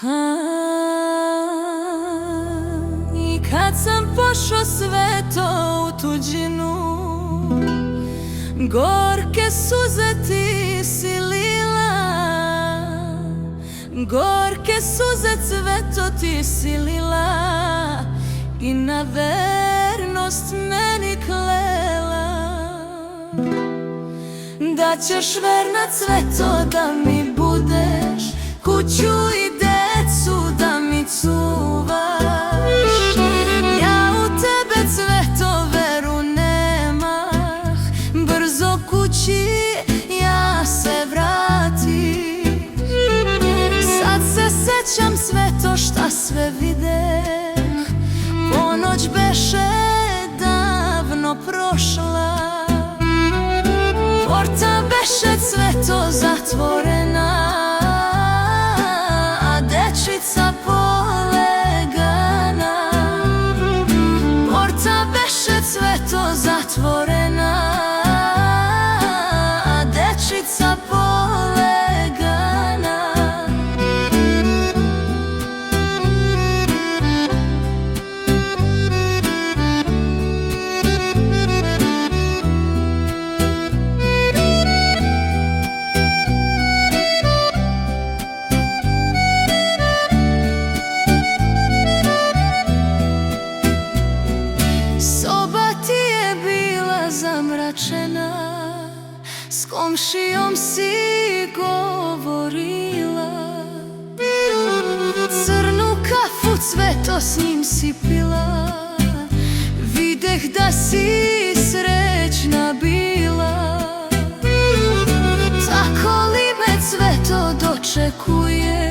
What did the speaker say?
I kad sam pošao sve to u tuđinu, gorke suze ti si lila, gorke suze cveto ti si lila, i na vernost meni klela da ćeš verna cveto, da mi budeš kuću i decu da mi čuvaš. Ja u tebe cveto veru nemah, brzo kući ja se vratim. Sad se sećam sve to šta sve videh, ponoć beše davno prošla, porta beše cveto zatvorena, a dečica polegana. Porta beše cveto zatvorena, a dečica polegana. Zamračena, s komšijom si govorila, crnu kafu cveto s njim si pila, videh da si srećna bila. Tako li me cveto dočekuje,